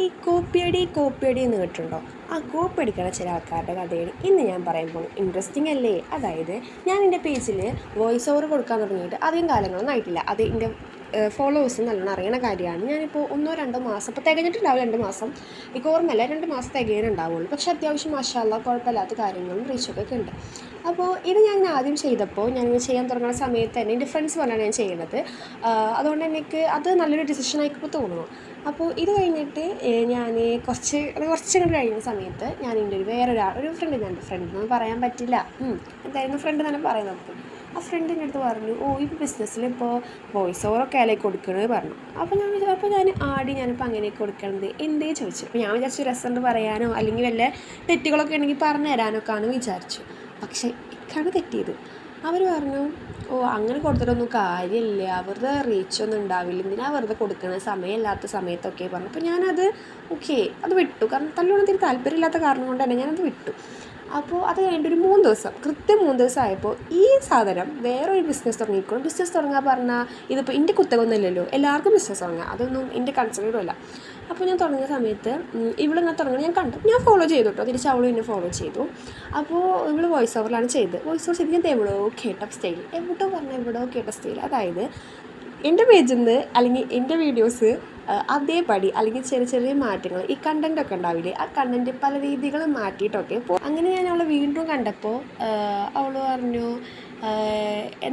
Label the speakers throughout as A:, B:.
A: ഈ കോപ്പിയടി എന്ന് കേട്ടിട്ടുണ്ടോ? ആ കോപ്പി അടിക്കുന്ന ചില ആൾക്കാരുടെ കഥയാണ് ഇന്ന് ഞാൻ പറയാൻ പോകുന്നത്. ഇൻട്രസ്റ്റിംഗ് അല്ലേ? അതായത് ഞാൻ എൻ്റെ പേജിൽ വോയിസ് ഓവർ കൊടുക്കാൻ തുടങ്ങിയിട്ട് അധികം കാലങ്ങളൊന്നും ആയിട്ടില്ല. അത് എൻ്റെ ഫോളോവേഴ്സ് നല്ലോണം അറിയണ കാര്യമാണ്. ഞാനിപ്പോൾ 1-2 മാസം ഇപ്പോൾ തികഞ്ഞിട്ടുണ്ടാവും. 2 മാസം എനിക്ക് ഓർമ്മയില്ല, 2 മാസം തികയാനുണ്ടാവുള്ളൂ. പക്ഷേ അത്യാവശ്യം മാഷാ അല്ലാഹ് കുഴപ്പമില്ലാത്ത കാര്യങ്ങളും റീച്ചൊക്കെ ഉണ്ട്. അപ്പോൾ ഇത് ഞാൻ ആദ്യം ചെയ്തപ്പോൾ ഞാനിങ്ങനെ ചെയ്യാൻ തുടങ്ങുന്ന സമയത്ത് തന്നെ എൻ്റെ ഫ്രണ്ട്സ് പറഞ്ഞാണ് ഞാൻ ചെയ്യുന്നത്. അതുകൊണ്ട് എനിക്ക് അത് നല്ലൊരു ഡിസിഷനായിപ്പോൾ തോന്നുന്നു. അപ്പോൾ ഇത് കഴിഞ്ഞിട്ട് ഞാൻ കുറച്ചങ്ങോട്ട് കഴിയുന്ന സമയത്ത് ഞാൻ എൻ്റെ ഒരു ഫ്രണ്ട് എന്നൊന്നും പറയാൻ പറ്റില്ല, എന്തായിരുന്നു ഫ്രണ്ട് തന്നെ പറയാം നമുക്ക്. ആ ഫ്രണ്ടിൻ്റെ അടുത്ത് പറഞ്ഞു, ഈ ബിസിനസ്സിൽ ഇപ്പോൾ വോയിസ് ഓവറൊക്കെ അല്ലേ കൊടുക്കണത് പറഞ്ഞു. അപ്പോൾ ഞാനിപ്പോൾ അങ്ങനെയൊക്കെ കൊടുക്കണത് എന്തേ ചോദിച്ചു. അപ്പോൾ ഞാൻ വിചാരിച്ചു രസമുണ്ട് പറയാനോ അല്ലെങ്കിൽ വല്ല തെറ്റുകളൊക്കെ ഉണ്ടെങ്കിൽ പറഞ്ഞു തരാനൊക്കെയാണ് വിചാരിച്ചു. പക്ഷേ ഇക്കാണ് തെറ്റിയത്. അവർ പറഞ്ഞു, അങ്ങനെ കൊടുത്തിട്ടൊന്നും കാര്യമില്ല, വെറുതെ റീച്ചൊന്നും ഉണ്ടാവില്ല, എന്തിനാ വെറുതെ കൊടുക്കണ, സമയമില്ലാത്ത സമയത്തൊക്കെ പറഞ്ഞു. അപ്പോൾ ഞാനത് അത് വിട്ടു. കാരണം തല്ലുകൊണ്ടൊരു താല്പര്യമില്ലാത്ത കാരണം കൊണ്ട് തന്നെ ഞാനത് വിട്ടു. അപ്പോൾ അത് കഴിഞ്ഞിട്ട് ഒരു 3 ദിവസം, കൃത്യം 3 ദിവസം ആയപ്പോൾ ഈ സാധനം വേറൊരു ബിസിനസ് തുടങ്ങിക്കോളും. ബിസിനസ് തുടങ്ങാൻ പറഞ്ഞാൽ ഇതിപ്പോൾ എൻ്റെ കുത്തകൊന്നുമില്ലല്ലോ, എല്ലാവർക്കും ബിസിനസ് തുടങ്ങാം, അതൊന്നും എൻ്റെ കൺസിഡറും. അപ്പോൾ ഞാൻ തുടങ്ങിയ സമയത്ത് ഇവളിങ്ങനെ തുടങ്ങി ഞാൻ കണ്ടു, ഞാൻ ഫോളോ ചെയ്തു കേട്ടോ, തിരിച്ച് അവളും എന്നെ ഫോളോ ചെയ്തു. അപ്പോൾ ഇവള് വോയിസ് ഓവറിലാണ് ചെയ്തത്. വോയിസ് ഓവർ ചെയ്ത് ഞാൻ എവിടെയോ കേട്ട സ്റ്റൈൽ, അതായത് എൻ്റെ പേജിൽ നിന്ന് അല്ലെങ്കിൽ എൻ്റെ വീഡിയോസ് അതേപടി അല്ലെങ്കിൽ ചെറിയ മാറ്റങ്ങൾ, ഈ കണ്ടൻറ്റൊക്കെ ഉണ്ടാവില്ലേ, ആ കണ്ടൻറ്റ് പല രീതികൾ മാറ്റിയിട്ടൊക്കെ ഇപ്പോൾ അങ്ങനെ ഞാൻ അവളെ വീണ്ടും കണ്ടപ്പോൾ അവൾ പറഞ്ഞു,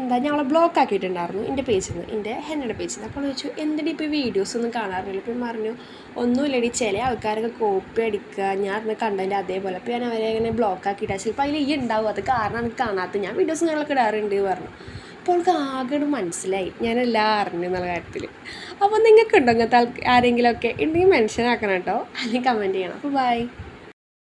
A: ഞാൻ അവളെ ബ്ലോക്ക് ആക്കിയിട്ടുണ്ടായിരുന്നു എൻ്റെ പേജിൽ നിന്ന്, എൻ്റെ ഹെന്നയുടെ പേജിൽ നിന്ന്. അപ്പോൾ ചോദിച്ചു, എന്തിനാ ഇപ്പോൾ വീഡിയോസൊന്നും കാണാറില്ല? ഇപ്പം പറഞ്ഞു, ഒന്നുമില്ലടി, ചില ആൾക്കാരൊക്കെ കോപ്പി അടിക്കുക, ഞാൻ കണ്ടൻറ്റ് അതേപോലെ, അപ്പോൾ ഞാൻ അവരെ അങ്ങനെ ബ്ലോക്ക് ആക്കിയിട്ടാണ്, ചിലപ്പോൾ അതിൽ ഉണ്ടാവും, അത് കാരണം എനിക്ക് കാണാത്ത, ഞാൻ വീഡിയോസ് ഞങ്ങളൊക്കെ ഇടാറുണ്ട് പറഞ്ഞു. അപ്പോൾ അവൾക്ക് ആകെ മനസ്സിലായി ഞാനെല്ലാം അറിഞ്ഞു എന്നുള്ള കാര്യത്തിൽ. അപ്പോൾ നിങ്ങൾക്കുണ്ടോ അങ്ങനത്തെ ആരെങ്കിലുമൊക്കെ ഉണ്ടെങ്കിൽ മെൻഷൻ ആക്കണം കേട്ടോ, അല്ലെങ്കിൽ കമൻറ്റ് ചെയ്യണം. അപ്പോൾ ബൈ.